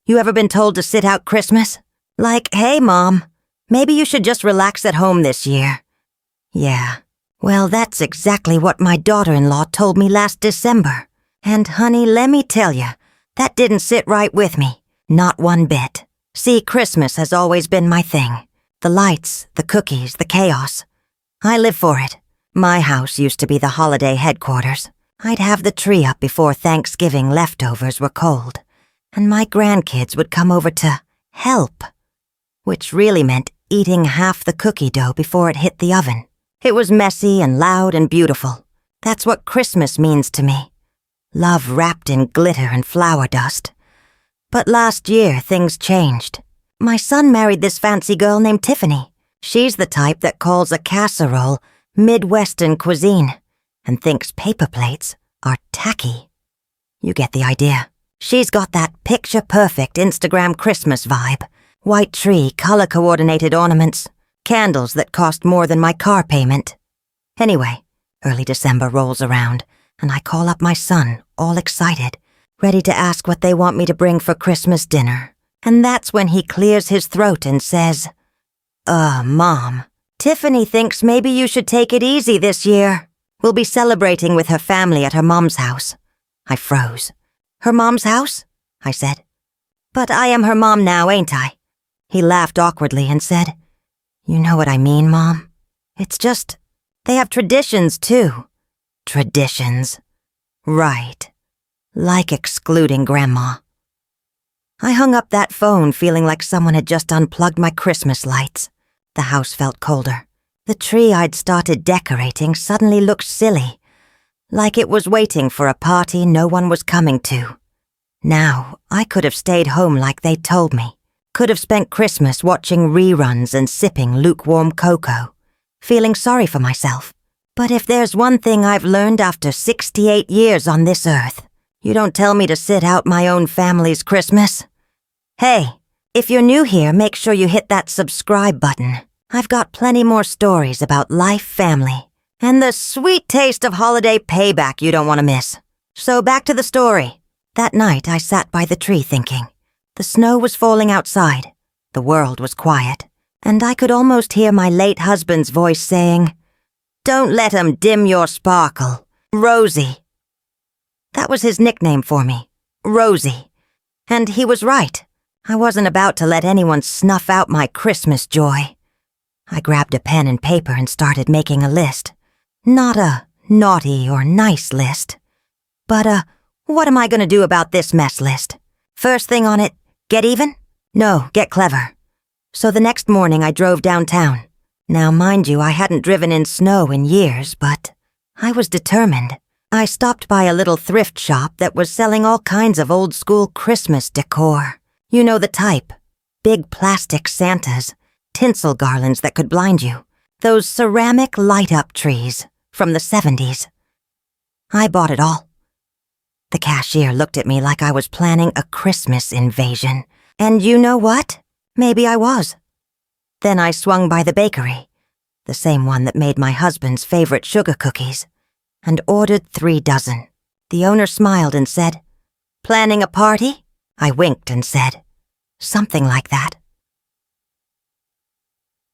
You ever been told to sit out Christmas? Like, hey, Mom, maybe you should just relax at home this year. Yeah, well, that's exactly what my daughter-in-law told me last December. And, honey, let me tell you, that didn't sit right with me. Not one bit. See, Christmas has always been my thing. The lights, the cookies, the chaos. I live for it. My house used to be the holiday headquarters. I'd have the tree up before Thanksgiving leftovers were cold, and my grandkids would come over to help, which really meant eating half the cookie dough before it hit the oven. It was messy and loud and beautiful. That's what Christmas means to me. Love wrapped in glitter and flower dust. But last year, things changed. My son married this fancy girl named Tiffany. She's the type that calls a casserole Midwestern cuisine and thinks paper plates are tacky. You get the idea. She's got that picture-perfect Instagram Christmas vibe. White tree, color-coordinated ornaments, candles that cost more than my car payment. Anyway, early December rolls around, and I call up my son, all excited, ready to ask what they want me to bring for Christmas dinner. And that's when he clears his throat and says, Mom, Tiffany thinks maybe you should take it easy this year. We'll be celebrating with her family at her mom's house. I froze. Her mom's house? I said. But I am her mom now, ain't I? He laughed awkwardly and said, You know what I mean, Mom? It's just, they have traditions too. Traditions. Right. Like excluding Grandma. I hung up that phone feeling like someone had just unplugged my Christmas lights. The house felt colder. The tree I'd started decorating suddenly looked silly, like it was waiting for a party no one was coming to. Now, I could have stayed home like they told me. Could have spent Christmas watching reruns and sipping lukewarm cocoa, feeling sorry for myself. But if there's one thing I've learned after 68 years on this earth, you don't tell me to sit out my own family's Christmas. Hey, if you're new here, make sure you hit that subscribe button. I've got plenty more stories about life, family, and the sweet taste of holiday payback you don't want to miss. So back to the story. That night I sat by the tree thinking. The snow was falling outside. The world was quiet, and I could almost hear my late husband's voice saying, Don't let 'em dim your sparkle, Rosie. That was his nickname for me, Rosie. And he was right. I wasn't about to let anyone snuff out my Christmas joy. I grabbed a pen and paper and started making a list. Not a naughty or nice list, but a what am I going to do about this mess list. First thing on it, get even? No, get clever. So the next morning I drove downtown. Now, mind you, I hadn't driven in snow in years, but I was determined. I stopped by a little thrift shop that was selling all kinds of old-school Christmas decor. You know the type. Big plastic Santas, tinsel garlands that could blind you, those ceramic light-up trees from the 70s. I bought it all. The cashier looked at me like I was planning a Christmas invasion, and you know what? Maybe I was. Then I swung by the bakery, the same one that made my husband's favorite sugar cookies, and ordered 3 dozen. The owner smiled and said, Planning a party? I winked and said, Something like that.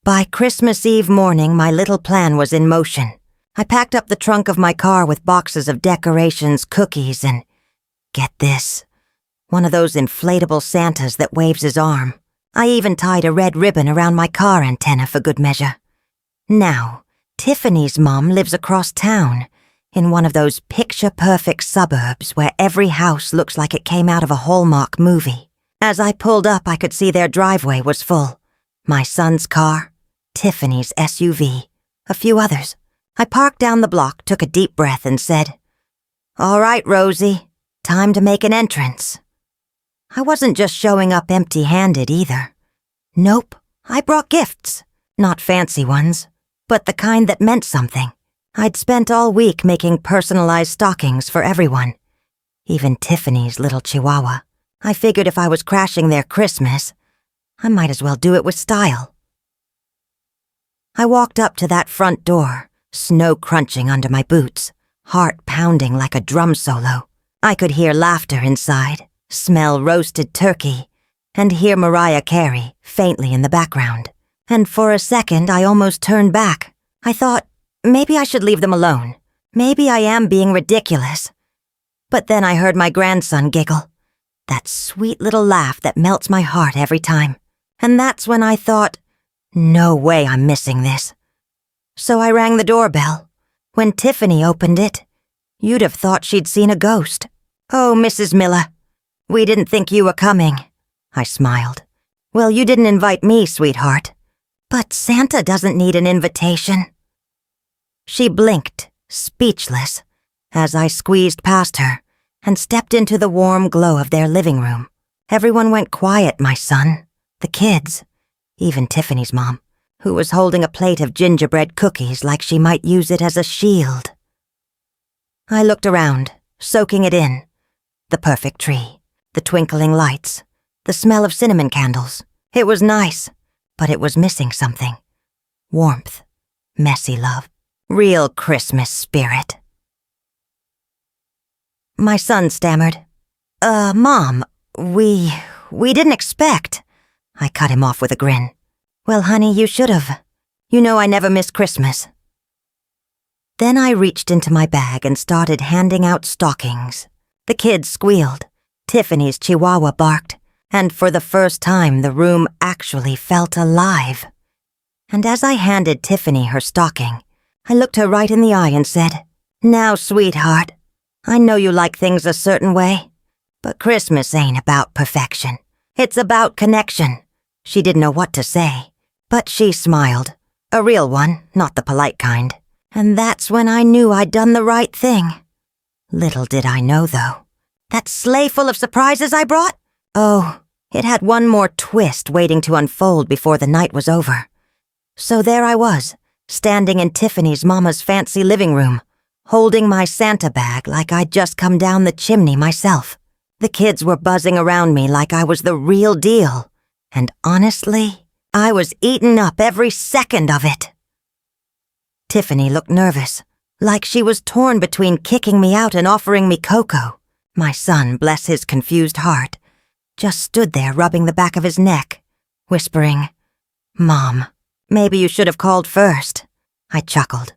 By Christmas Eve morning, my little plan was in motion. I packed up the trunk of my car with boxes of decorations, cookies, and, get this, one of those inflatable Santas that waves his arm. I even tied a red ribbon around my car antenna for good measure. Now, Tiffany's mom lives across town, in one of those picture-perfect suburbs where every house looks like it came out of a Hallmark movie. As I pulled up, I could see their driveway was full. My son's car, Tiffany's SUV, a few others. I parked down the block, took a deep breath, and said, All right, Rosie, time to make an entrance. I wasn't just showing up empty-handed either. Nope, I brought gifts. Not fancy ones, but the kind that meant something. I'd spent all week making personalized stockings for everyone, even Tiffany's little chihuahua. I figured if I was crashing their Christmas, I might as well do it with style. I walked up to that front door, snow crunching under my boots, heart pounding like a drum solo. I could hear laughter inside, smell roasted turkey, and hear Mariah Carey faintly in the background. And for a second, I almost turned back. I thought, maybe I should leave them alone. Maybe I am being ridiculous. But then I heard my grandson giggle. That sweet little laugh that melts my heart every time. And that's when I thought, no way I'm missing this. So I rang the doorbell. When Tiffany opened it, you'd have thought she'd seen a ghost. "Oh, Mrs. Miller, we didn't think you were coming." I smiled. "Well, you didn't invite me, sweetheart. But Santa doesn't need an invitation." She blinked, speechless, as I squeezed past her and stepped into the warm glow of their living room. Everyone went quiet, my son, the kids, even Tiffany's mom, who was holding a plate of gingerbread cookies like she might use it as a shield. I looked around, soaking it in. The perfect tree, the twinkling lights, the smell of cinnamon candles. It was nice, but it was missing something. Warmth, messy love, real Christmas spirit. My son stammered, Mom, we didn't expect." I cut him off with a grin. "Well, honey, you should have. You know I never miss Christmas." Then I reached into my bag and started handing out stockings. The kids squealed. Tiffany's chihuahua barked. And for the first time, the room actually felt alive. And as I handed Tiffany her stocking, I looked her right in the eye and said, "Now, sweetheart, I know you like things a certain way, but Christmas ain't about perfection. It's about connection." She didn't know what to say, but she smiled. A real one, not the polite kind. And that's when I knew I'd done the right thing. Little did I know, though, that sleigh full of surprises I brought? Oh, it had one more twist waiting to unfold before the night was over. So there I was, standing in Tiffany's mama's fancy living room, holding my Santa bag like I'd just come down the chimney myself. The kids were buzzing around me like I was the real deal. And honestly, I was eating up every second of it. Tiffany looked nervous, like she was torn between kicking me out and offering me cocoa. My son, bless his confused heart, just stood there rubbing the back of his neck, whispering, "Mom, maybe you should have called first." I chuckled.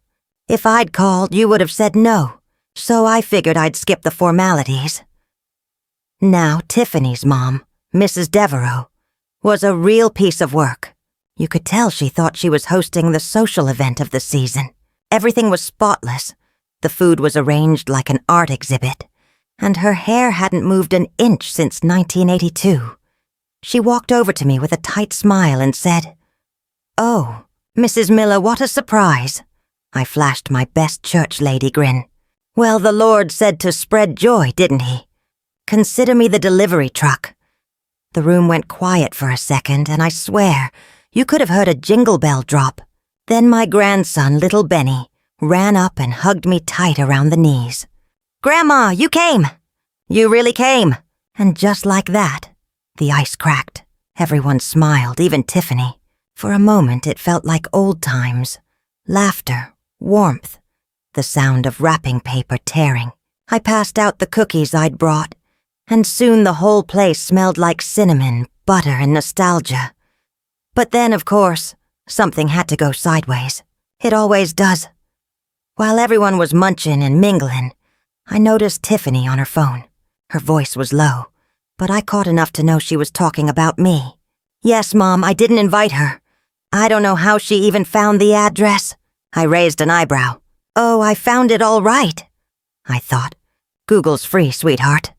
"If I'd called, you would have said no, so I figured I'd skip the formalities." Now, Tiffany's mom, Mrs. Devereaux, was a real piece of work. You could tell she thought she was hosting the social event of the season. Everything was spotless. The food was arranged like an art exhibit, and her hair hadn't moved an inch since 1982. She walked over to me with a tight smile and said, "Oh, Mrs. Miller, what a surprise." I flashed my best church lady grin. "Well, the Lord said to spread joy, didn't he? Consider me the delivery truck." The room went quiet for a second, and I swear, you could have heard a jingle bell drop. Then my grandson, little Benny, ran up and hugged me tight around the knees. "Grandma, you came! You really came!" And just like that, the ice cracked. Everyone smiled, even Tiffany. For a moment, it felt like old times. Laughter, warmth, the sound of wrapping paper tearing. I passed out the cookies I'd brought, and soon the whole place smelled like cinnamon, butter, and nostalgia. But then, of course, something had to go sideways. It always does. While everyone was munching and mingling, I noticed Tiffany on her phone. Her voice was low, but I caught enough to know she was talking about me. "Yes, Mom, I didn't invite her. I don't know how she even found the address." I raised an eyebrow. "Oh, I found it all right," I thought. "Google's free, sweetheart."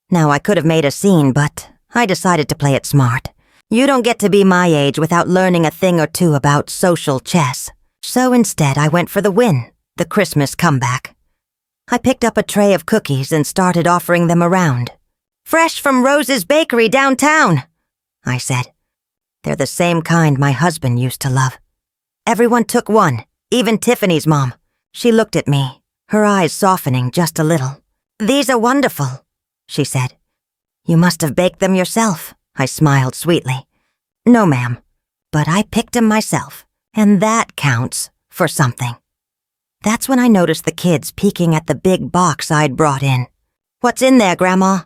Now, I could have made a scene, but I decided to play it smart. You don't get to be my age without learning a thing or two about social chess. So instead, I went for the win, the Christmas comeback. I picked up a tray of cookies and started offering them around. "Fresh from Rose's Bakery downtown," I said. "They're the same kind my husband used to love." Everyone took one, even Tiffany's mom. She looked at me, her eyes softening just a little. "These are wonderful," she said. "You must have baked them yourself," I smiled sweetly. "No, ma'am, but I picked them myself, and that counts for something." That's when I noticed the kids peeking at the big box I'd brought in. "What's in there, Grandma?"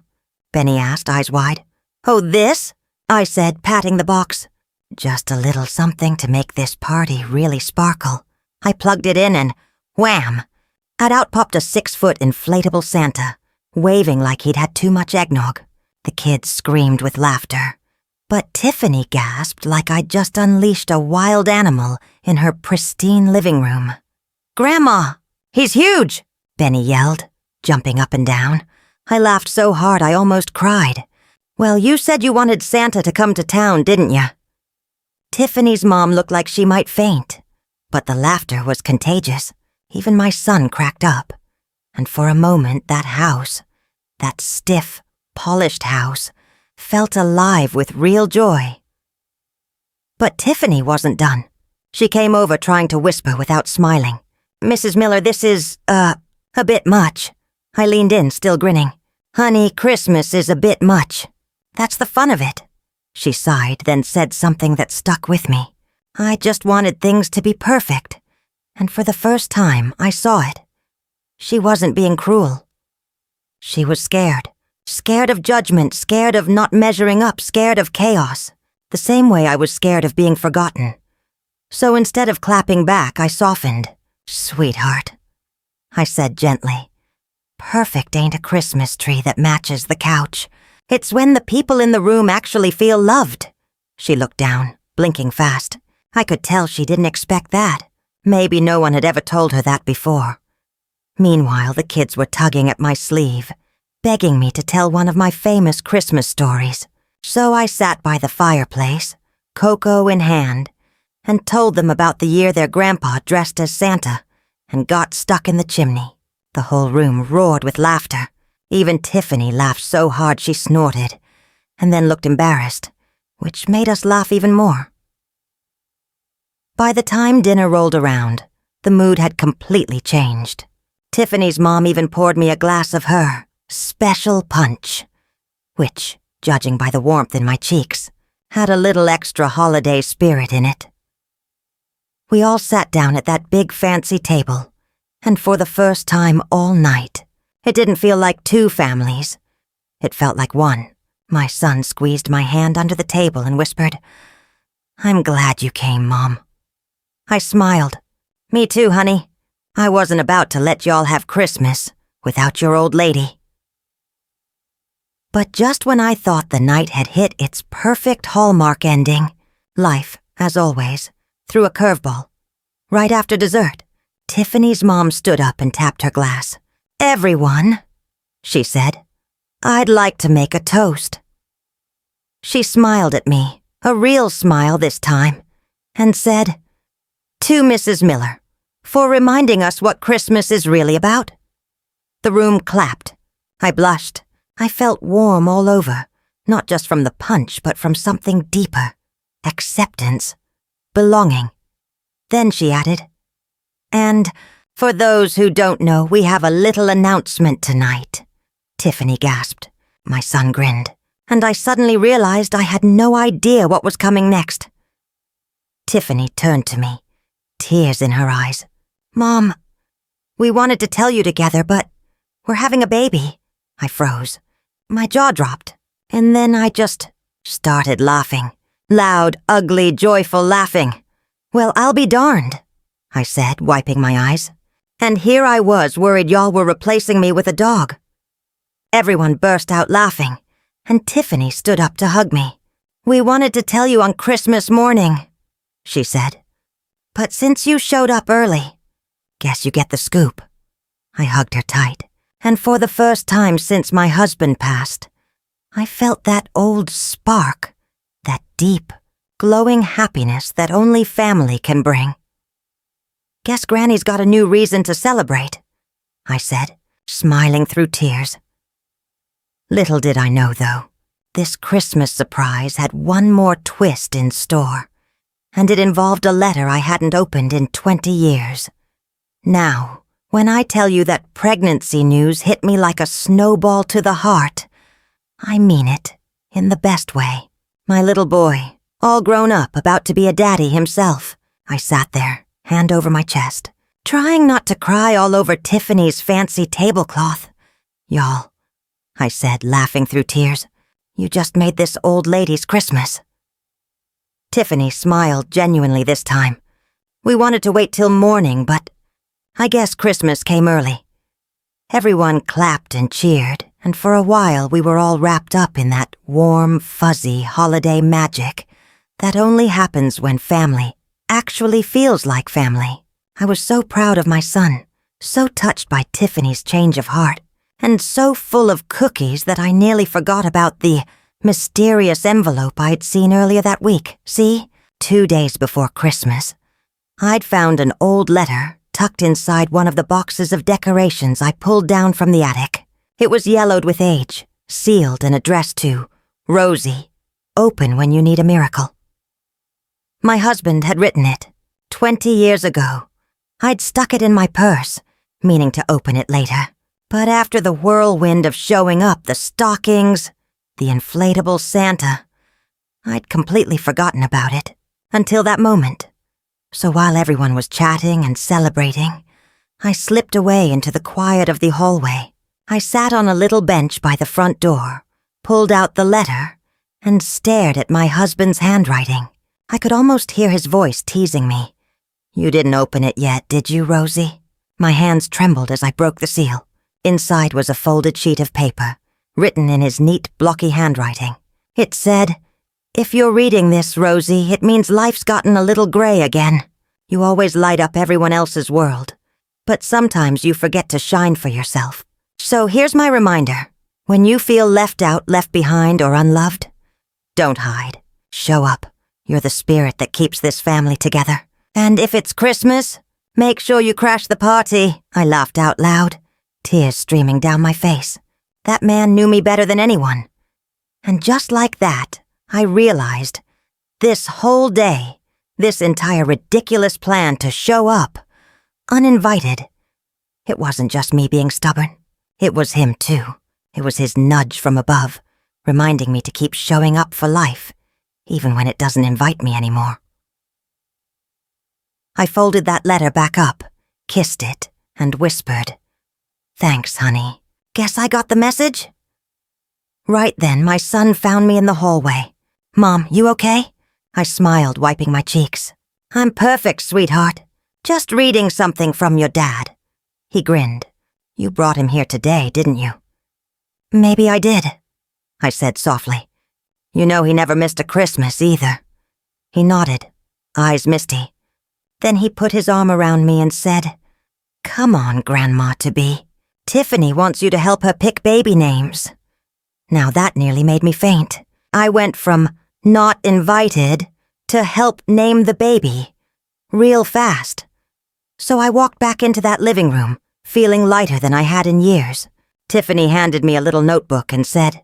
Benny asked, eyes wide. "Oh, this?" I said, patting the box. Just a little something to make this party really sparkle. I plugged it in and wham! Out popped a 6-foot inflatable Santa, waving like he'd had too much eggnog. The kids screamed with laughter. But Tiffany gasped like I'd just unleashed a wild animal in her pristine living room. "Grandma! He's huge!" Benny yelled, jumping up and down. I laughed so hard I almost cried. "Well, you said you wanted Santa to come to town, didn't you?" Tiffany's mom looked like she might faint, but the laughter was contagious. Even my son cracked up. And for a moment, that house, that stiff, polished house, felt alive with real joy. But Tiffany wasn't done. She came over trying to whisper without smiling. "Mrs. Miller, this is, a bit much." I leaned in, still grinning. "Honey, Christmas is a bit much. That's the fun of it." She sighed, then said something that stuck with me. I just wanted things to be perfect. And for the first time, I saw it. She wasn't being cruel. She was scared. Scared of judgment, scared of not measuring up, scared of chaos. The same way I was scared of being forgotten. So instead of clapping back, I softened. "Sweetheart," I said gently. "Perfect ain't a Christmas tree that matches the couch. It's when the people in the room actually feel loved." She looked down, blinking fast. I could tell she didn't expect that. Maybe no one had ever told her that before. Meanwhile, the kids were tugging at my sleeve, begging me to tell one of my famous Christmas stories. So I sat by the fireplace, cocoa in hand, and told them about the year their grandpa dressed as Santa and got stuck in the chimney. The whole room roared with laughter. Even Tiffany laughed so hard she snorted, and then looked embarrassed, which made us laugh even more. By the time dinner rolled around, the mood had completely changed. Tiffany's mom even poured me a glass of her special punch, which, judging by the warmth in my cheeks, had a little extra holiday spirit in it. We all sat down at that big fancy table, and for the first time all night, it didn't feel like two families. It felt like one. My son squeezed my hand under the table and whispered, "I'm glad you came, Mom." I smiled. "Me too, honey. I wasn't about to let y'all have Christmas without your old lady." But just when I thought the night had hit its perfect hallmark ending, life, as always, threw a curveball. Right after dessert, Tiffany's mom stood up and tapped her glass. "Everyone," she said, "I'd like to make a toast." She smiled at me, a real smile this time, and said, "To Mrs. Miller, for reminding us what Christmas is really about." The room clapped. I blushed. I felt warm all over, not just from the punch, but from something deeper. Acceptance. Belonging. Then she added, "And for those who don't know, we have a little announcement tonight." Tiffany gasped. My son grinned, and I suddenly realized I had no idea what was coming next. Tiffany turned to me, tears in her eyes. "Mom, we wanted to tell you together, but we're having a baby." I froze. My jaw dropped, and then I just started laughing. Loud, ugly, joyful laughing. "Well, I'll be darned," I said, wiping my eyes. "And here I was worried y'all were replacing me with a dog." Everyone burst out laughing, and Tiffany stood up to hug me. "We wanted to tell you on Christmas morning," she said. "But since you showed up early, guess you get the scoop." I hugged her tight, and for the first time since my husband passed, I felt that old spark, that deep, glowing happiness that only family can bring. "Guess Granny's got a new reason to celebrate," I said, smiling through tears. Little did I know, though, this Christmas surprise had one more twist in store, and it involved a letter I hadn't opened in 20 years. Now, when I tell you that pregnancy news hit me like a snowball to the heart, I mean it, in the best way. My little boy, all grown up, about to be a daddy himself. I sat there, hand over my chest, trying not to cry all over Tiffany's fancy tablecloth. "Y'all," I said, laughing through tears, You just made this old lady's Christmas." Tiffany smiled genuinely this time. We wanted to wait till morning, but I guess Christmas came early. Everyone clapped and cheered, and for a while we were all wrapped up in that warm, fuzzy holiday magic that only happens when family actually feels like family. I was so proud of my son, so touched by Tiffany's change of heart, and so full of cookies that I nearly forgot about the mysterious envelope I'd seen earlier that week. See, 2 days before Christmas, I'd found an old letter tucked inside one of the boxes of decorations I pulled down from the attic. It was yellowed with age, sealed and addressed to Rosie, open when you need a miracle. My husband had written it 20 years ago. I'd stuck it in my purse, meaning to open it later. But after the whirlwind of showing up, the stockings, the inflatable Santa, I'd completely forgotten about it until that moment. So while everyone was chatting and celebrating, I slipped away into the quiet of the hallway. I sat on a little bench by the front door, pulled out the letter, and stared at my husband's handwriting. I could almost hear his voice teasing me. "You didn't open it yet, did you, Rosie?" My hands trembled as I broke the seal. Inside was a folded sheet of paper, written in his neat, blocky handwriting. It said, "If you're reading this, Rosie, it means life's gotten a little gray again. You always light up everyone else's world, but sometimes you forget to shine for yourself. So here's my reminder. When you feel left out, left behind, or unloved, don't hide. Show up. You're the spirit that keeps this family together. And if it's Christmas, make sure you crash the party." I laughed out loud, tears streaming down my face. That man knew me better than anyone. And just like that, I realized this whole day, this entire ridiculous plan to show up, uninvited, it wasn't just me being stubborn. It was him too. It was his nudge from above, reminding me to keep showing up for life, even when it doesn't invite me anymore. I folded that letter back up, kissed it, and whispered, "Thanks, honey. Guess I got the message?" Right then, my son found me in the hallway. "Mom, you okay?" I smiled, wiping my cheeks. "I'm perfect, sweetheart. Just reading something from your dad." He grinned. "You brought him here today, didn't you?" "Maybe I did," I said softly. "You know he never missed a Christmas either." He nodded, eyes misty. Then he put his arm around me and said, "Come on, Grandma-to-be. Tiffany wants you to help her pick baby names." Now that nearly made me faint. I went from not invited to help name the baby, real fast. So I walked back into that living room, feeling lighter than I had in years. Tiffany handed me a little notebook and said,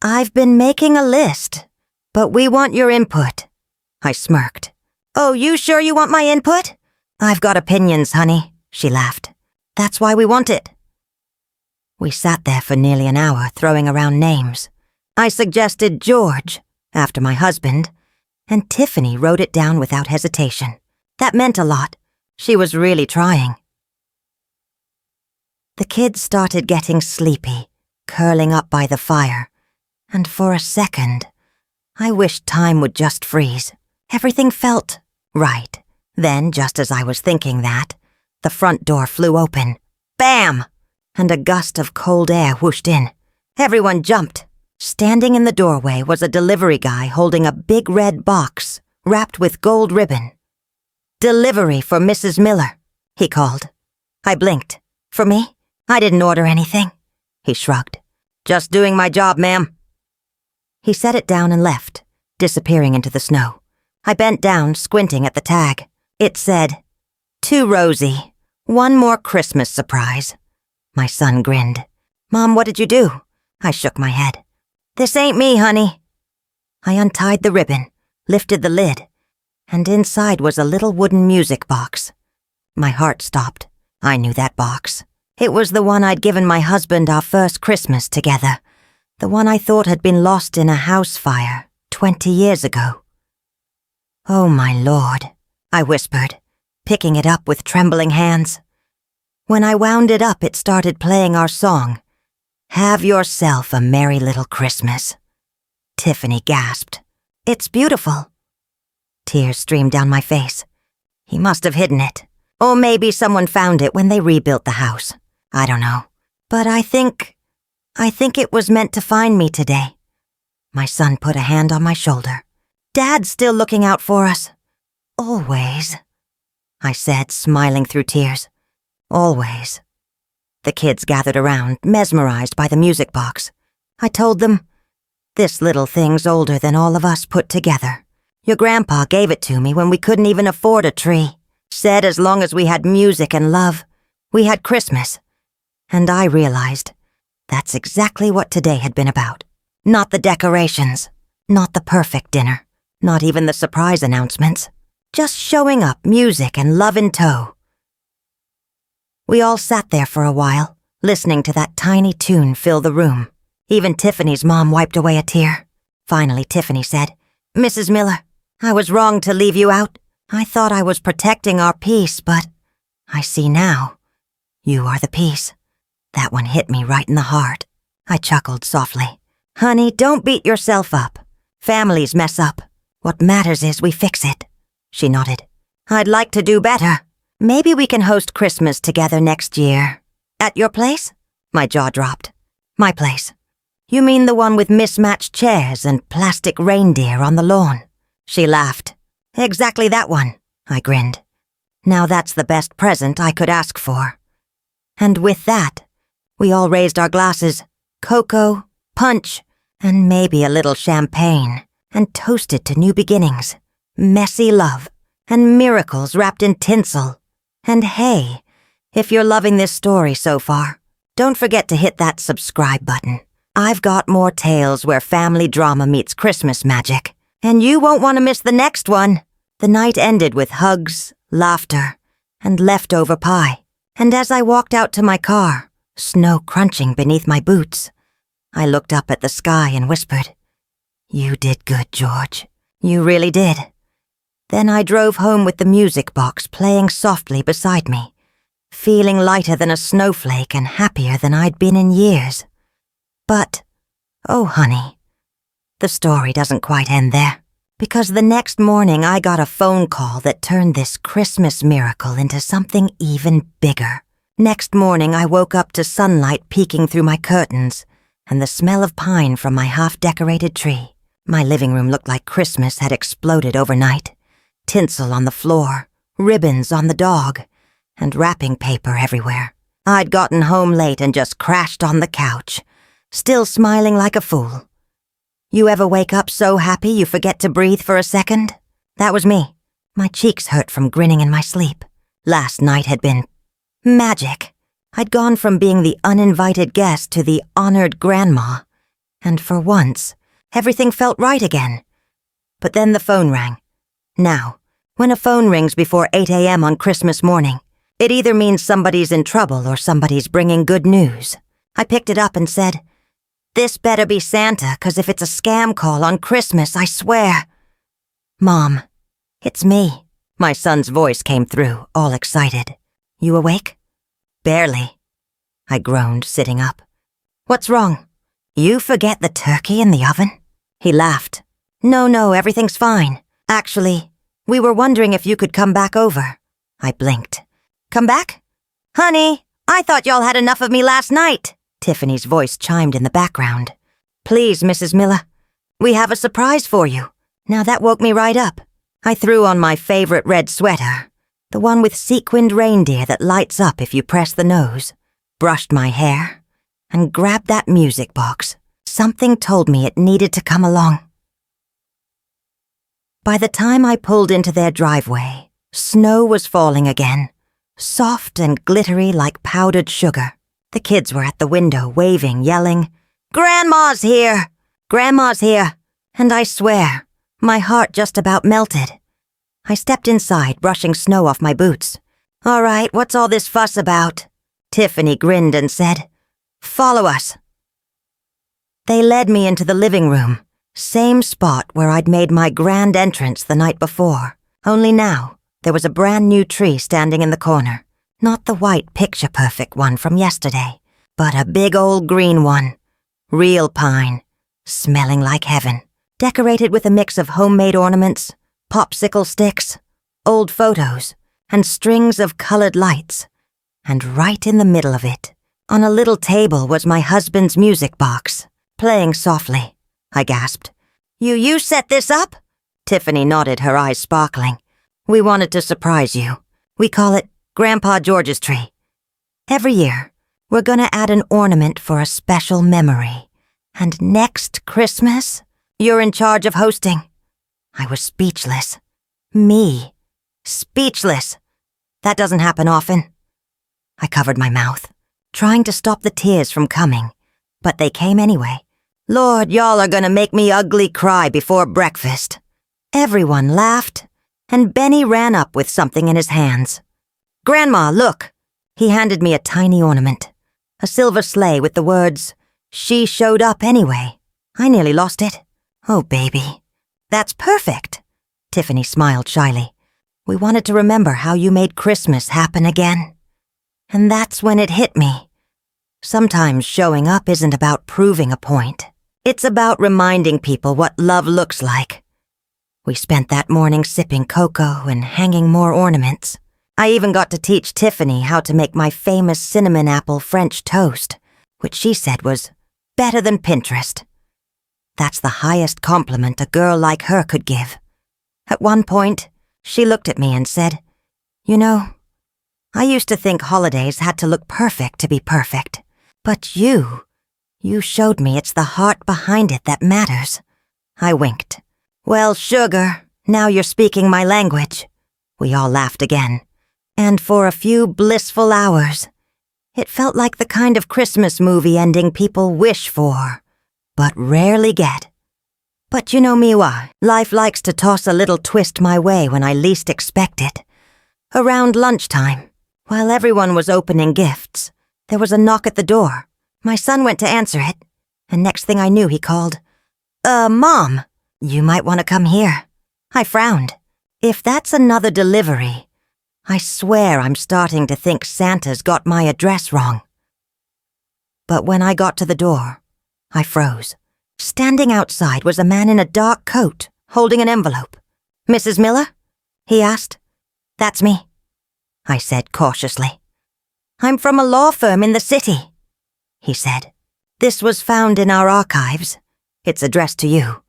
"I've been making a list, but we want your input." I smirked. "Oh, you sure you want my input?" "I've got opinions, honey," she laughed. "That's why we want it." We sat there for nearly an hour throwing around names. I suggested George, after my husband, and Tiffany wrote it down without hesitation. That meant a lot. She was really trying. The kids started getting sleepy, curling up by the fire, and for a second, I wished time would just freeze. Everything felt right. Then, just as I was thinking that, the front door flew open. Bam! And a gust of cold air whooshed in. Everyone jumped. Standing in the doorway was a delivery guy holding a big red box wrapped with gold ribbon. "Delivery for Mrs. Miller," he called. I blinked. "For me? I didn't order anything." He shrugged. "Just doing my job, ma'am." He set it down and left, disappearing into the snow. I bent down, squinting at the tag. It said, "To Rosie, one more Christmas surprise." My son grinned. "Mom, what did you do?" I shook my head. "This ain't me, honey." I untied the ribbon, lifted the lid, and inside was a little wooden music box. My heart stopped. I knew that box. It was the one I'd given my husband our first Christmas together, the one I thought had been lost in a house fire 20 years ago. "Oh, my Lord," I whispered, picking it up with trembling hands. When I wound it up, it started playing our song, "Have Yourself a Merry Little Christmas." Tiffany gasped. It's beautiful. Tears streamed down my face. He must have hidden it. Or maybe someone found it when they rebuilt the house. I don't know. But I think it was meant to find me today. My son put a hand on my shoulder. Dad's still looking out for us. Always, I said, smiling through tears. Always. The kids gathered around, mesmerized by the music box. I told them, this little thing's older than all of us put together. Your grandpa gave it to me when we couldn't even afford a tree. Said as long as we had music and love, we had Christmas. And I realized that's exactly what today had been about. Not the decorations, not the perfect dinner, not even the surprise announcements. Just showing up, music and love in tow. We all sat there for a while, listening to that tiny tune fill the room. Even Tiffany's mom wiped away a tear. Finally, Tiffany said, Mrs. Miller, I was wrong to leave you out. I thought I was protecting our peace, but I see now. You are the peace. That one hit me right in the heart. I chuckled softly. Honey, don't beat yourself up. Families mess up. What matters is we fix it. She nodded. I'd like to do better. Maybe we can host Christmas together next year. At your place? My jaw dropped. My place. You mean the one with mismatched chairs and plastic reindeer on the lawn? She laughed. Exactly that one, I grinned. Now that's the best present I could ask for. And with that, we all raised our glasses, cocoa, punch, and maybe a little champagne, and toasted to new beginnings, messy love, and miracles wrapped in tinsel. And hey, if you're loving this story so far, don't forget to hit that subscribe button. I've got more tales where family drama meets Christmas magic, and you won't want to miss the next one. The night ended with hugs, laughter, and leftover pie. And as I walked out to my car, snow crunching beneath my boots, I looked up at the sky and whispered, You did good, George. You really did. Then I drove home with the music box playing softly beside me, feeling lighter than a snowflake and happier than I'd been in years. But, oh honey, the story doesn't quite end there. Because the next morning I got a phone call that turned this Christmas miracle into something even bigger. Next morning I woke up to sunlight peeking through my curtains and the smell of pine from my half-decorated tree. My living room looked like Christmas had exploded overnight. Tinsel on the floor, ribbons on the dog, and wrapping paper everywhere. I'd gotten home late and just crashed on the couch, still smiling like a fool. You ever wake up so happy you forget to breathe for a second? That was me. My cheeks hurt from grinning in my sleep. Last night had been magic. I'd gone from being the uninvited guest to the honored grandma, and for once, everything felt right again. But then the phone rang. Now, when a phone rings before 8 a.m. on Christmas morning, it either means somebody's in trouble or somebody's bringing good news. I picked it up and said, This better be Santa, 'cause if it's a scam call on Christmas, I swear. Mom, it's me. My son's voice came through, all excited. You awake? Barely. I groaned, sitting up. What's wrong? You forget the turkey in the oven? He laughed. No, everything's fine. Actually, we were wondering if you could come back over. I blinked. Come back? Honey, I thought y'all had enough of me last night. Tiffany's voice chimed in the background. Please, Mrs. Miller, we have a surprise for you. Now that woke me right up. I threw on my favorite red sweater, the one with sequined reindeer that lights up if you press the nose, brushed my hair, and grabbed that music box. Something told me it needed to come along. By the time I pulled into their driveway, snow was falling again, soft and glittery like powdered sugar. The kids were at the window, waving, yelling, Grandma's here! Grandma's here! And I swear, my heart just about melted. I stepped inside, brushing snow off my boots. All right, what's all this fuss about? Tiffany grinned and said, Follow us. They led me into the living room, same spot where I'd made my grand entrance the night before. Only now, there was a brand new tree standing in the corner. Not the white picture-perfect one from yesterday, but a big old green one. Real pine, smelling like heaven, decorated with a mix of homemade ornaments, popsicle sticks, old photos, and strings of colored lights. And right in the middle of it, on a little table, was my husband's music box, playing softly. I gasped. You set this up?" Tiffany nodded, her eyes sparkling. "We wanted to surprise you. We call it Grandpa George's tree. Every year, we're gonna add an ornament for a special memory. And next Christmas, you're in charge of hosting." I was speechless. Me. Speechless. That doesn't happen often. I covered my mouth, trying to stop the tears from coming, but they came anyway. "Lord, y'all are gonna make me ugly cry before breakfast." Everyone laughed, and Benny ran up with something in his hands. "Grandma, look!" He handed me a tiny ornament, a silver sleigh with the words, "She showed up anyway." I nearly lost it. "Oh, baby. That's perfect." Tiffany smiled shyly. "We wanted to remember how you made Christmas happen again." And that's when it hit me. Sometimes showing up isn't about proving a point. It's about reminding people what love looks like. We spent that morning sipping cocoa and hanging more ornaments. I even got to teach Tiffany how to make my famous cinnamon apple French toast, which she said was better than Pinterest. That's the highest compliment a girl like her could give. At one point, she looked at me and said, "You know, I used to think holidays had to look perfect to be perfect, but you showed me it's the heart behind it that matters." I winked. "Well, sugar, now you're speaking my language." We all laughed again, and for a few blissful hours, it felt like the kind of Christmas movie ending people wish for, but rarely get. But you know me, life likes to toss a little twist my way when I least expect it. Around lunchtime, while everyone was opening gifts, there was a knock at the door. My son went to answer it, and next thing I knew, he called, Mom, you might want to come here." I frowned. If that's another delivery, I swear I'm starting to think Santa's got my address wrong. But when I got to the door, I froze. Standing outside was a man in a dark coat, holding an envelope. "Mrs. Miller?" he asked. "That's me," I said cautiously. "I'm from a law firm in the city," he said. "This was found in our archives. It's addressed to you,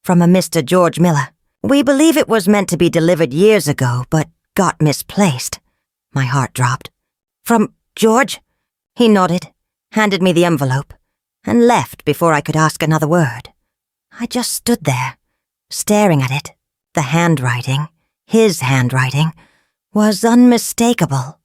from a Mr. George Miller. We believe it was meant to be delivered years ago, but got misplaced." My heart dropped. "From George?" He nodded, handed me the envelope, and left before I could ask another word. I just stood there, staring at it. The handwriting, his handwriting, was unmistakable.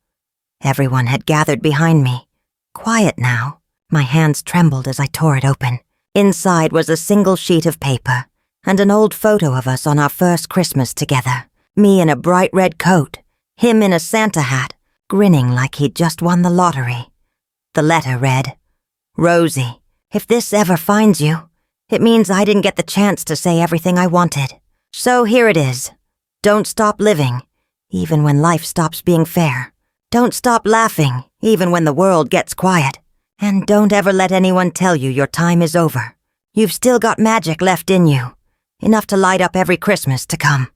Everyone had gathered behind me, quiet now. My hands trembled as I tore it open. Inside was a single sheet of paper, and an old photo of us on our first Christmas together. Me in a bright red coat, him in a Santa hat, grinning like he'd just won the lottery. The letter read, "Rosie, if this ever finds you, it means I didn't get the chance to say everything I wanted. So here it is. Don't stop living, even when life stops being fair. Don't stop laughing, even when the world gets quiet. And don't ever let anyone tell you your time is over. You've still got magic left in you, enough to light up every Christmas to come."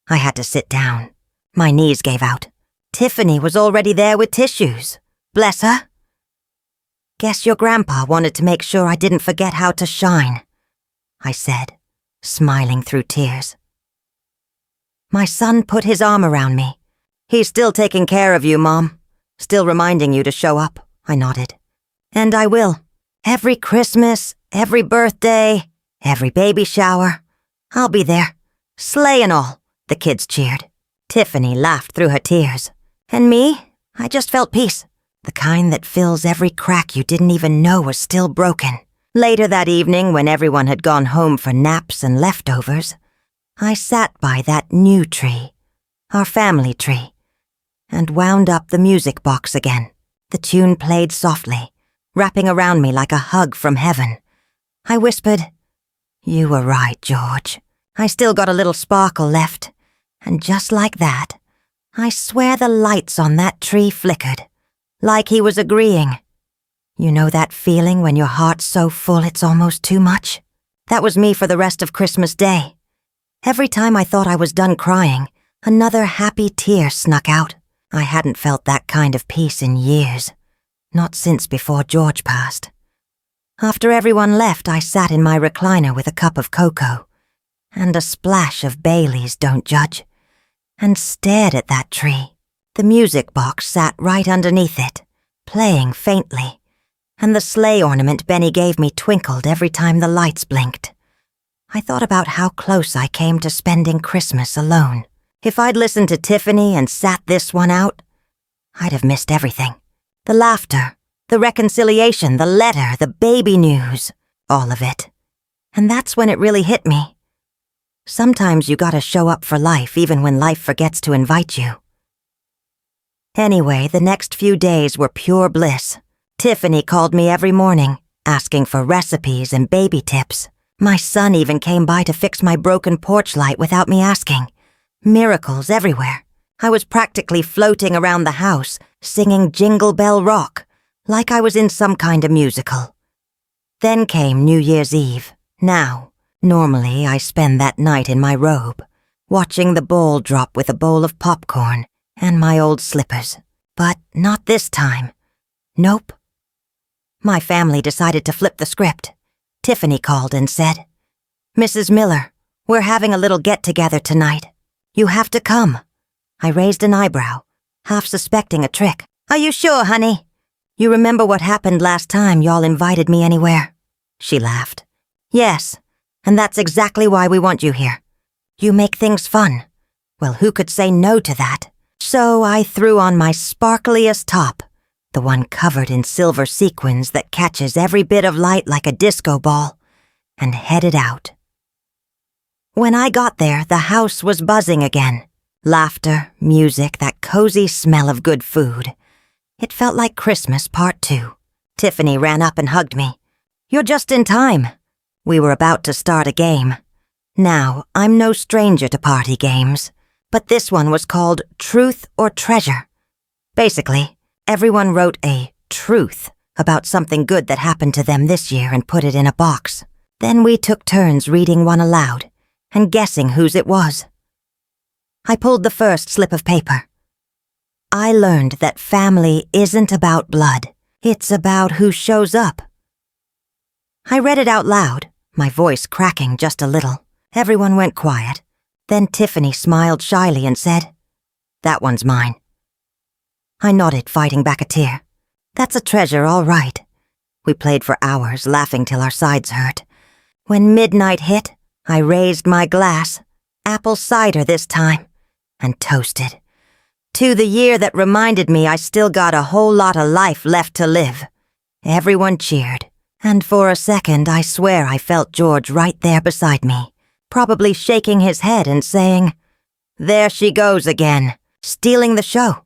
I had to sit down. My knees gave out. Tiffany was already there with tissues. Bless her. "Guess your grandpa wanted to make sure I didn't forget how to shine," I said, smiling through tears. My son put his arm around me. "He's still taking care of you, Mom. Still reminding you to show up," I nodded. "And I will. Every Christmas, every birthday, every baby shower. I'll be there. Sleigh and all," the kids cheered. Tiffany laughed through her tears. And me, I just felt peace. The kind that fills every crack you didn't even know was still broken. Later that evening, when everyone had gone home for naps and leftovers, I sat by that new tree, our family tree, and wound up the music box again. The tune played softly, wrapping around me like a hug from heaven. I whispered, "You were right, George. I still got a little sparkle left." And just like that, I swear the lights on that tree flickered, like he was agreeing. You know that feeling when your heart's so full it's almost too much? That was me for the rest of Christmas Day. Every time I thought I was done crying, another happy tear snuck out. I hadn't felt that kind of peace in years. Not since before George passed. After everyone left, I sat in my recliner with a cup of cocoa and a splash of Bailey's Don't Judge, and stared at that tree. The music box sat right underneath it, playing faintly, and the sleigh ornament Benny gave me twinkled every time the lights blinked. I thought about how close I came to spending Christmas alone. If I'd listened to Tiffany and sat this one out, I'd have missed everything. The laughter, the reconciliation, the letter, the baby news, all of it. And that's when it really hit me. Sometimes you gotta show up for life even when life forgets to invite you. Anyway, the next few days were pure bliss. Tiffany called me every morning, asking for recipes and baby tips. My son even came by to fix my broken porch light without me asking. Miracles everywhere. I was practically floating around the house, singing Jingle Bell Rock, like I was in some kind of musical. Then came New Year's Eve. Now, normally I spend that night in my robe, watching the ball drop with a bowl of popcorn and my old slippers. But not this time. Nope. My family decided to flip the script. Tiffany called and said, "Mrs. Miller, we're having a little get-together tonight. You have to come." I raised an eyebrow, half suspecting a trick. "Are you sure, honey? You remember what happened last time y'all invited me anywhere?" She laughed. "Yes, and that's exactly why we want you here. You make things fun. Well, who could say no to that?" So I threw on my sparkliest top, the one covered in silver sequins that catches every bit of light like a disco ball, and headed out. When I got there, the house was buzzing again. Laughter, music, that cozy smell of good food. It felt like Christmas Part 2. Tiffany ran up and hugged me. "You're just in time." We were about to start a game. Now, I'm no stranger to party games, but this one was called Truth or Treasure. Basically, everyone wrote a truth about something good that happened to them this year and put it in a box. Then we took turns reading one aloud and guessing whose it was. I pulled the first slip of paper. I learned that family isn't about blood. It's about who shows up. I read it out loud, my voice cracking just a little. Everyone went quiet. Then Tiffany smiled shyly and said, "That one's mine." I nodded, fighting back a tear. "That's a treasure, all right." We played for hours, laughing till our sides hurt. When midnight hit, I raised my glass, apple cider this time, and toasted. To the year that reminded me I still got a whole lot of life left to live. Everyone cheered, and for a second I swear I felt George right there beside me, probably shaking his head and saying, "There she goes again, stealing the show."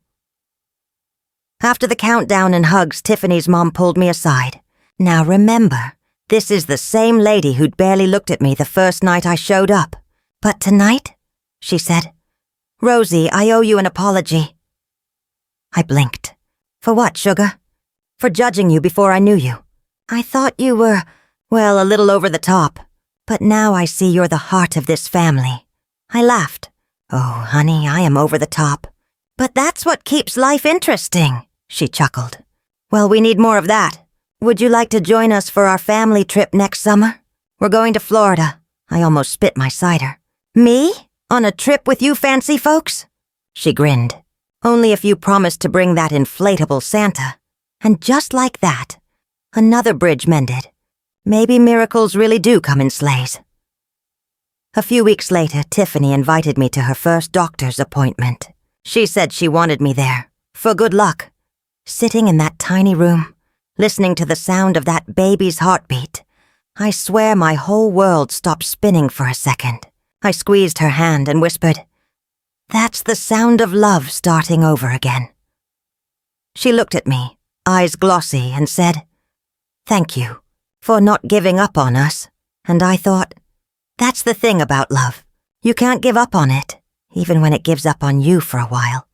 After the countdown and hugs, Tiffany's mom pulled me aside. "Now remember, this is the same lady who'd barely looked at me the first night I showed up. But tonight," she said, "Rosie, I owe you an apology." I blinked. "For what, sugar?" "For judging you before I knew you. I thought you were, well, a little over the top. But now I see you're the heart of this family." I laughed. "Oh, honey, I am over the top." "But that's what keeps life interesting," she chuckled. "Well, we need more of that. Would you like to join us for our family trip next summer? We're going to Florida." I almost spit my cider. "Me? On a trip with you fancy folks?" She grinned. "Only if you promise to bring that inflatable Santa." And just like that, another bridge mended. Maybe miracles really do come in sleighs. A few weeks later, Tiffany invited me to her first doctor's appointment. She said she wanted me there, for good luck. Sitting in that tiny room, listening to the sound of that baby's heartbeat, I swear my whole world stopped spinning for a second. I squeezed her hand and whispered, "That's the sound of love starting over again." She looked at me, eyes glossy, and said, "Thank you for not giving up on us." And I thought, that's the thing about love. You can't give up on it, even when it gives up on you for a while.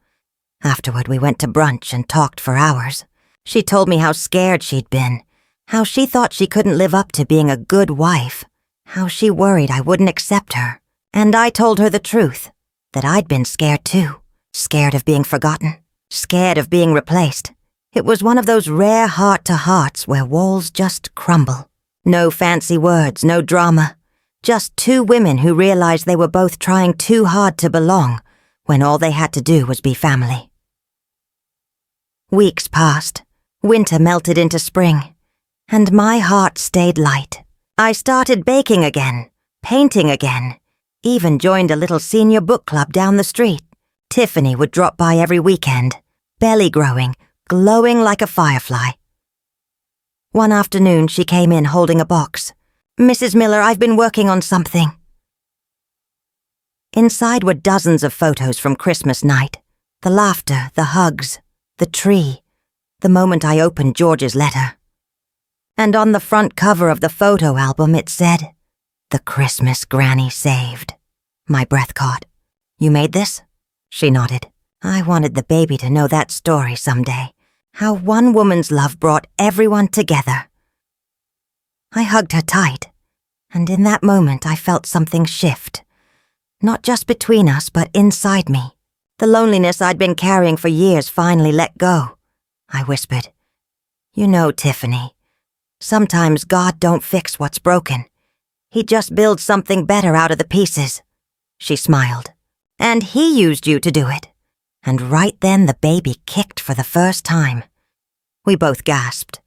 Afterward, we went to brunch and talked for hours. She told me how scared she'd been, how she thought she couldn't live up to being a good wife, how she worried I wouldn't accept her. And I told her the truth, that I'd been scared too, scared of being forgotten, scared of being replaced. It was one of those rare heart-to-hearts where walls just crumble. No fancy words, no drama. Just two women who realized they were both trying too hard to belong when all they had to do was be family. Weeks passed. Winter melted into spring, and my heart stayed light. I started baking again, painting again, even joined a little senior book club down the street. Tiffany would drop by every weekend, belly growing, glowing like a firefly. One afternoon she came in holding a box. "Mrs. Miller, I've been working on something." Inside were dozens of photos from Christmas night. The laughter, the hugs, the tree, the moment I opened George's letter. And on the front cover of the photo album it said, "The Christmas Granny Saved." My breath caught. "You made this?" She nodded. I wanted the baby to know that story someday. How one woman's love brought everyone together. I hugged her tight, and in that moment I felt something shift. Not just between us, but inside me. The loneliness I'd been carrying for years finally let go. I whispered, "You know, Tiffany, sometimes God don't fix what's broken. He just builds something better out of the pieces." She smiled. "And he used you to do it." And right then the baby kicked for the first time. We both gasped.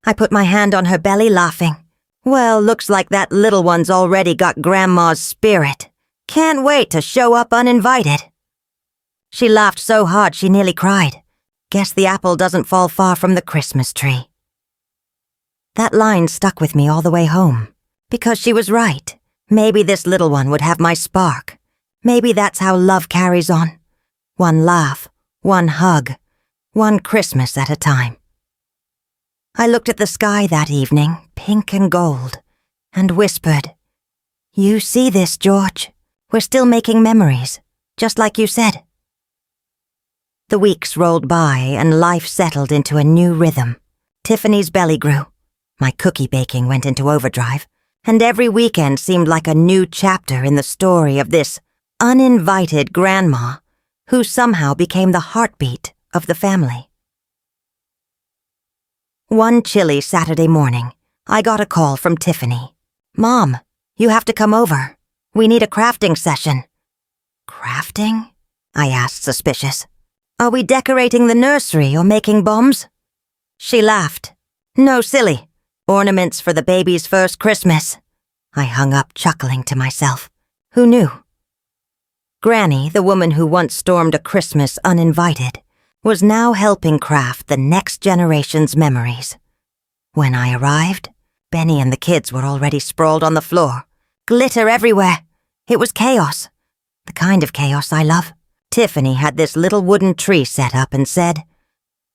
I put my hand on her belly, laughing. "Well, looks like that little one's already got Grandma's spirit. Can't wait to show up uninvited." She laughed so hard she nearly cried. Guess the apple doesn't fall far from the Christmas tree. That line stuck with me all the way home. Because she was right. Maybe this little one would have my spark. Maybe that's how love carries on. One laugh, one hug, one Christmas at a time. I looked at the sky that evening, pink and gold, and whispered, "You see this, George? We're still making memories, just like you said." The weeks rolled by and life settled into a new rhythm. Tiffany's belly grew. My cookie baking went into overdrive, and every weekend seemed like a new chapter in the story of this uninvited grandma who somehow became the heartbeat of the family. One chilly Saturday morning, I got a call from Tiffany. "Mom, you have to come over. We need a crafting session." "Crafting?" I asked, suspicious. "Are we decorating the nursery or making bombs?" She laughed. "No, silly. Ornaments for the baby's first Christmas." I hung up, chuckling to myself. Who knew? Granny, the woman who once stormed a Christmas uninvited, was now helping craft the next generation's memories. When I arrived, Benny and the kids were already sprawled on the floor. Glitter everywhere. It was chaos. The kind of chaos I love. Tiffany had this little wooden tree set up and said,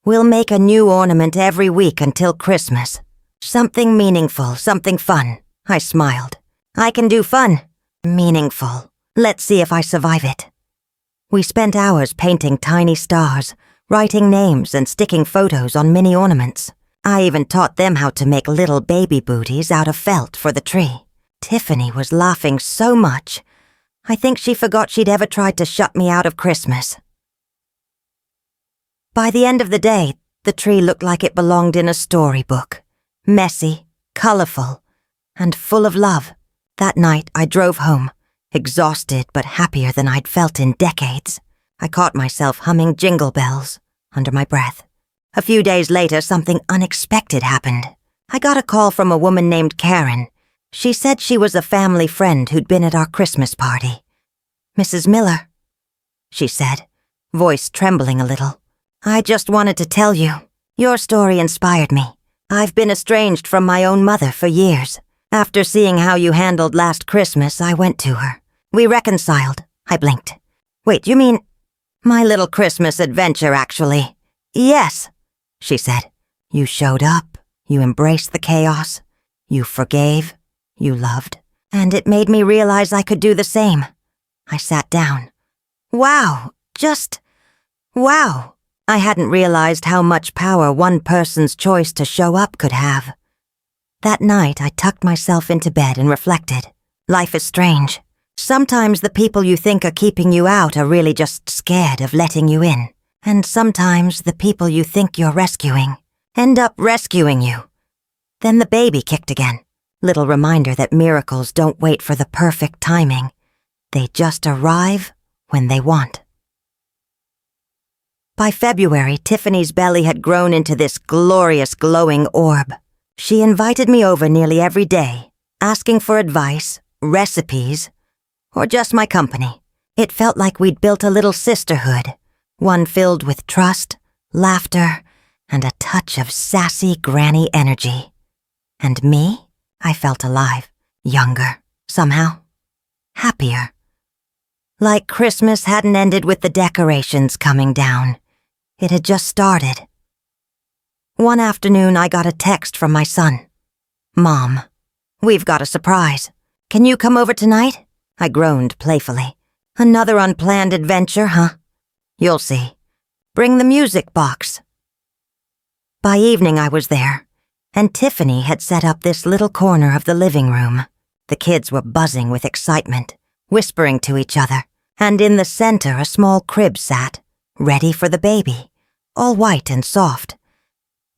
"We'll make a new ornament every week until Christmas. Something meaningful, something fun." I smiled. "I can do fun. Meaningful. Let's see if I survive it." We spent hours painting tiny stars, writing names and sticking photos on mini ornaments. I even taught them how to make little baby booties out of felt for the tree. Tiffany was laughing so much, I think she forgot she'd ever tried to shut me out of Christmas. By the end of the day, the tree looked like it belonged in a storybook. Messy, colorful, and full of love. That night, I drove home, exhausted but happier than I'd felt in decades. I caught myself humming Jingle Bells under my breath. A few days later, something unexpected happened. I got a call from a woman named Karen. She said she was a family friend who'd been at our Christmas party. "Mrs. Miller," she said, voice trembling a little. "I just wanted to tell you. Your story inspired me. I've been estranged from my own mother for years. After seeing how you handled last Christmas, I went to her. We reconciled." I blinked. "Wait, you mean my little Christmas adventure, actually?" "Yes," she said. "You showed up, you embraced the chaos, you forgave, you loved, and it made me realize I could do the same." I sat down. "Wow, just wow. I hadn't realized how much power one person's choice to show up could have. That night, I tucked myself into bed and reflected. Life is strange. Sometimes the people you think are keeping you out are really just scared of letting you in. And sometimes the people you think you're rescuing end up rescuing you. Then the baby kicked again. Little reminder that miracles don't wait for the perfect timing. They just arrive when they want. By February, Tiffany's belly had grown into this glorious glowing orb. She invited me over nearly every day, asking for advice, recipes, or just my company. It felt like we'd built a little sisterhood, one filled with trust, laughter, and a touch of sassy granny energy. And me? I felt alive, younger, somehow, happier. Like Christmas hadn't ended with the decorations coming down. It had just started. One afternoon, I got a text from my son. "Mom, we've got a surprise. Can you come over tonight?" I groaned playfully. "Another unplanned adventure, huh? You'll see. Bring the music box." By evening, I was there, and Tiffany had set up this little corner of the living room. The kids were buzzing with excitement, whispering to each other, and in the center a small crib sat, ready for the baby, all white and soft.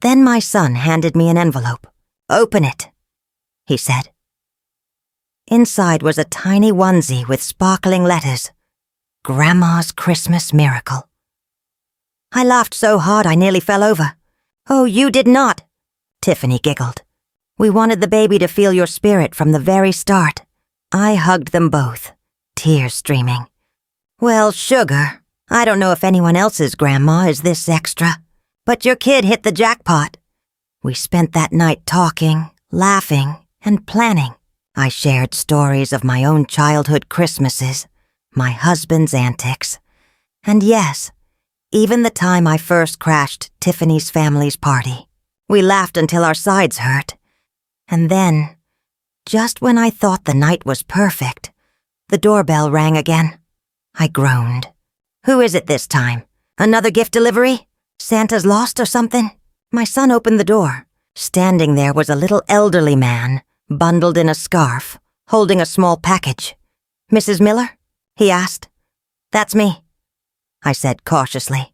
Then my son handed me an envelope. "Open it," he said. Inside was a tiny onesie with sparkling letters. Grandma's Christmas Miracle. I laughed so hard I nearly fell over. "Oh, you did not," Tiffany giggled. "We wanted the baby to feel your spirit from the very start." I hugged them both, tears streaming. "Well, sugar, I don't know if anyone else's grandma is this extra, but your kid hit the jackpot." We spent that night talking, laughing, and planning. I shared stories of my own childhood Christmases, my husband's antics, and yes, even the time I first crashed Tiffany's family's party. We laughed until our sides hurt. And then, just when I thought the night was perfect, the doorbell rang again. I groaned. "Who is it this time? Another gift delivery? Santa's lost or something?" My son opened the door. Standing there was a little elderly man, bundled in a scarf, holding a small package. "Mrs. Miller?" he asked. "That's me," I said cautiously.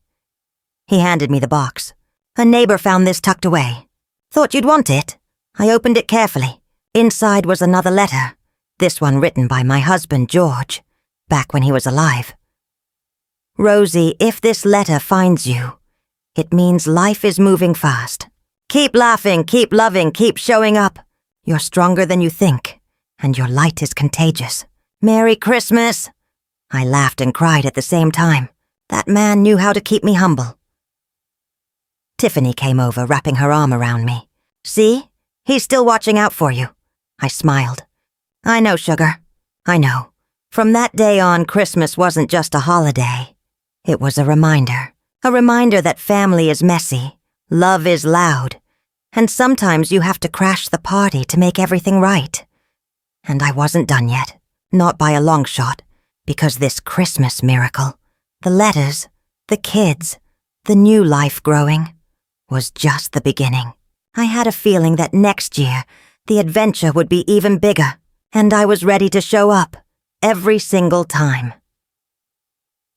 He handed me the box. "A neighbor found this tucked away. Thought you'd want it." I opened it carefully. Inside was another letter, this one written by my husband, George, back when he was alive. "Rosie, if this letter finds you, it means life is moving fast. Keep laughing, keep loving, keep showing up. You're stronger than you think, and your light is contagious. Merry Christmas!" I laughed and cried at the same time. That man knew how to keep me humble. Tiffany came over, wrapping her arm around me. "See? He's still watching out for you." I smiled. "I know, sugar. I know. From that day on, Christmas wasn't just a holiday. It was a reminder that family is messy, love is loud, and sometimes you have to crash the party to make everything right. And I wasn't done yet, not by a long shot, because this Christmas miracle, the letters, the kids, the new life growing, was just the beginning. I had a feeling that next year, the adventure would be even bigger, and I was ready to show up, every single time.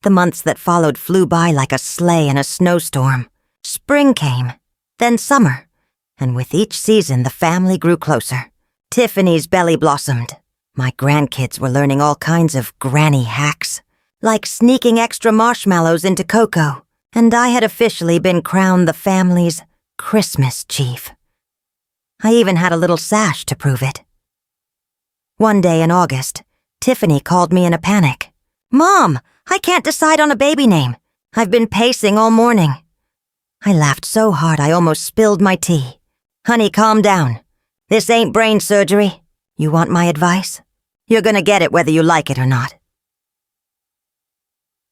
The months that followed flew by like a sleigh in a snowstorm. Spring came, then summer, and with each season the family grew closer. Tiffany's belly blossomed. My grandkids were learning all kinds of granny hacks, like sneaking extra marshmallows into cocoa, and I had officially been crowned the family's Christmas chief. I even had a little sash to prove it. One day in August, Tiffany called me in a panic. "Mom, I can't decide on a baby name. I've been pacing all morning." I laughed so hard I almost spilled my tea. "Honey, calm down. This ain't brain surgery. You want my advice? You're gonna get it whether you like it or not."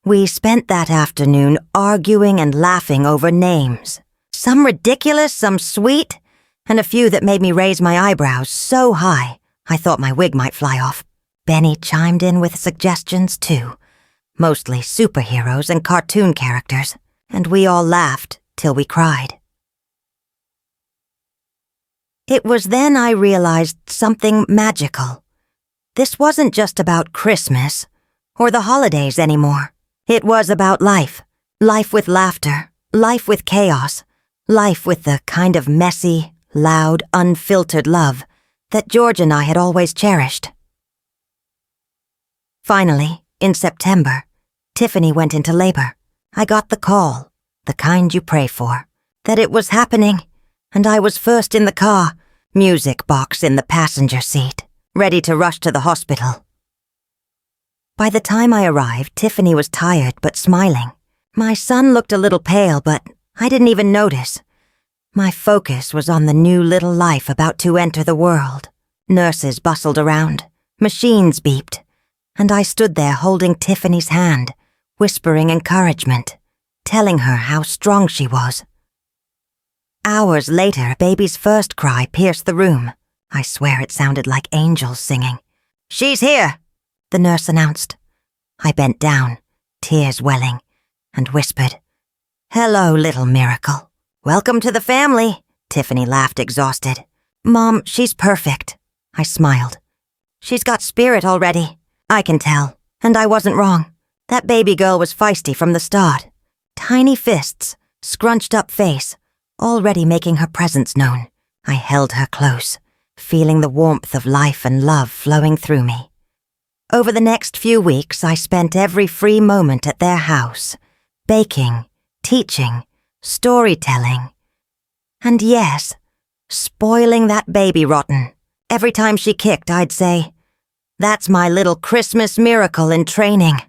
We spent that afternoon arguing and laughing over names. Some ridiculous, some sweet, and a few that made me raise my eyebrows so high I thought my wig might fly off. Benny chimed in with suggestions too, mostly superheroes and cartoon characters, and we all laughed till we cried. It was then I realized something magical. This wasn't just about Christmas or the holidays anymore. It was about life. Life with laughter, life with chaos, life with the kind of messy, loud, unfiltered love that George and I had always cherished. Finally, in September, Tiffany went into labor. I got the call, the kind you pray for, that it was happening, and I was first in the car, music box in the passenger seat, ready to rush to the hospital. By the time I arrived, Tiffany was tired but smiling. My son looked a little pale, but I didn't even notice. My focus was on the new little life about to enter the world. Nurses bustled around, machines beeped, and I stood there holding Tiffany's hand, whispering encouragement, telling her how strong she was. Hours later, baby's first cry pierced the room. I swear it sounded like angels singing. "She's here," the nurse announced. I bent down, tears welling, and whispered, "Hello, little miracle. Welcome to the family," Tiffany laughed, exhausted. "Mom, she's perfect," I smiled. "She's got spirit already. I can tell, and I wasn't wrong. That baby girl was feisty from the start. Tiny fists, scrunched up face, already making her presence known. I held her close, feeling the warmth of life and love flowing through me. Over the next few weeks, I spent every free moment at their house, baking, teaching, storytelling, and yes, spoiling that baby rotten. Every time she kicked, I'd say, "That's my little Christmas miracle in training."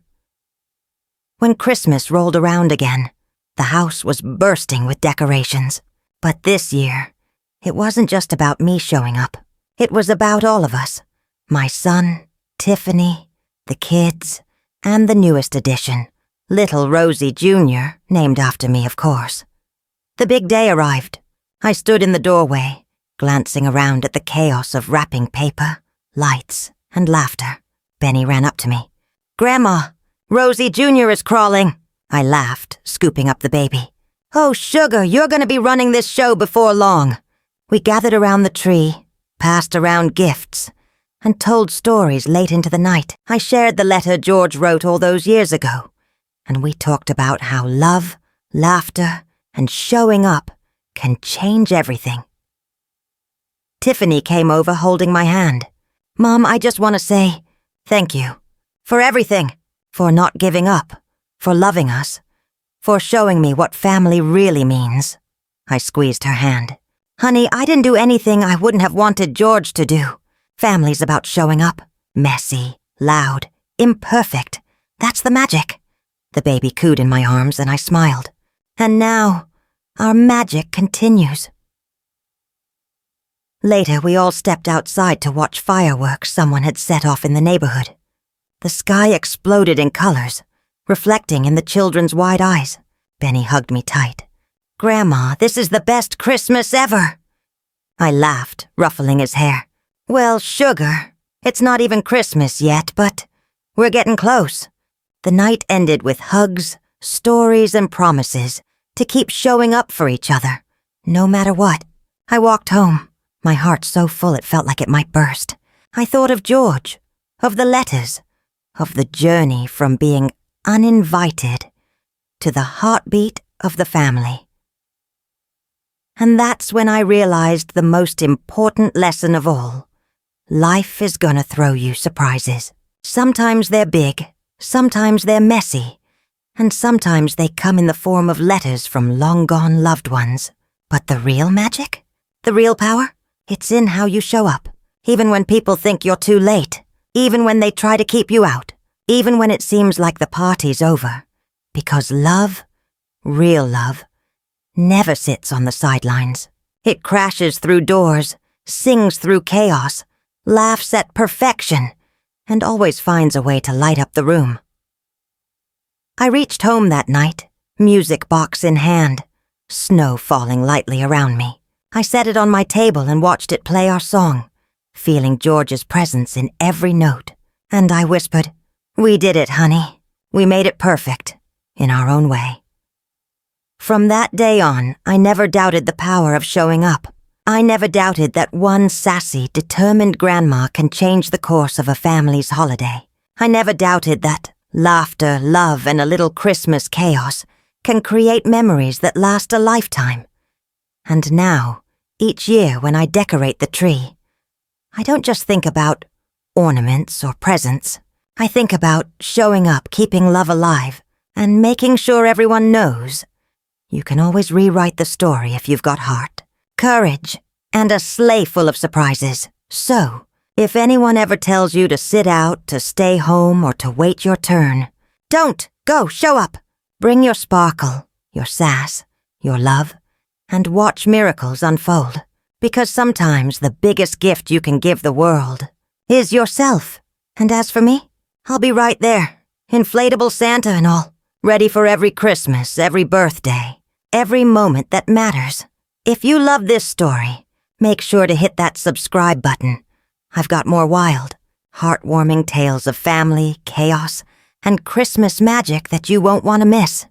When Christmas rolled around again, the house was bursting with decorations. But this year, it wasn't just about me showing up. It was about all of us. My son, Tiffany, the kids, and the newest addition, Little Rosie Jr., named after me, of course. The big day arrived. I stood in the doorway, glancing around at the chaos of wrapping paper, lights, and laughter. Benny ran up to me. "Grandma, Rosie Jr. is crawling," I laughed, scooping up the baby. "Oh, sugar, you're going to be running this show before long." We gathered around the tree, passed around gifts, and told stories late into the night. I shared the letter George wrote all those years ago, and we talked about how love, laughter, and showing up can change everything. Tiffany came over holding my hand. "Mom, I just want to say thank you for everything, for not giving up, for loving us, for showing me what family really means." I squeezed her hand. "Honey, I didn't do anything I wouldn't have wanted George to do. Family's about showing up. Messy, loud, imperfect. That's the magic." The baby cooed in my arms and I smiled. And now, our magic continues. Later, we all stepped outside to watch fireworks someone had set off in the neighborhood. The sky exploded in colors, reflecting in the children's wide eyes. Benny hugged me tight. "Grandma, this is the best Christmas ever." I laughed, ruffling his hair. "Well, sugar, it's not even Christmas yet, but we're getting close." The night ended with hugs, stories, and promises to keep showing up for each other, no matter what. I walked home, my heart so full it felt like it might burst. I thought of George, of the letters, of the journey from being uninvited to the heartbeat of the family. And that's when I realized the most important lesson of all. Life is gonna throw you surprises. Sometimes they're big, sometimes they're messy, and sometimes they come in the form of letters from long-gone loved ones. But the real magic? The real power? It's in how you show up, even when people think you're too late, even when they try to keep you out, even when it seems like the party's over. Because love, real love, never sits on the sidelines. It crashes through doors, sings through chaos, laughs at perfection, and always finds a way to light up the room. I reached home that night, music box in hand, snow falling lightly around me. I set it on my table and watched it play our song, feeling George's presence in every note. And I whispered, "We did it, honey. We made it perfect, in our own way." From that day on, I never doubted the power of showing up. I never doubted that one sassy, determined grandma can change the course of a family's holiday. I never doubted that laughter, love, and a little Christmas chaos can create memories that last a lifetime. And now, each year when I decorate the tree, I don't just think about ornaments or presents. I think about showing up, keeping love alive, and making sure everyone knows you can always rewrite the story if you've got heart, courage, and a sleigh full of surprises. So, if anyone ever tells you to sit out, to stay home, or to wait your turn, don't. Go, show up. Bring your sparkle, your sass, your love, and watch miracles unfold. Because sometimes the biggest gift you can give the world is yourself. And as for me, I'll be right there, inflatable Santa and all, ready for every Christmas, every birthday, every moment that matters. If you love this story, make sure to hit that subscribe button. I've got more wild, heartwarming tales of family, chaos, and Christmas magic that you won't want to miss.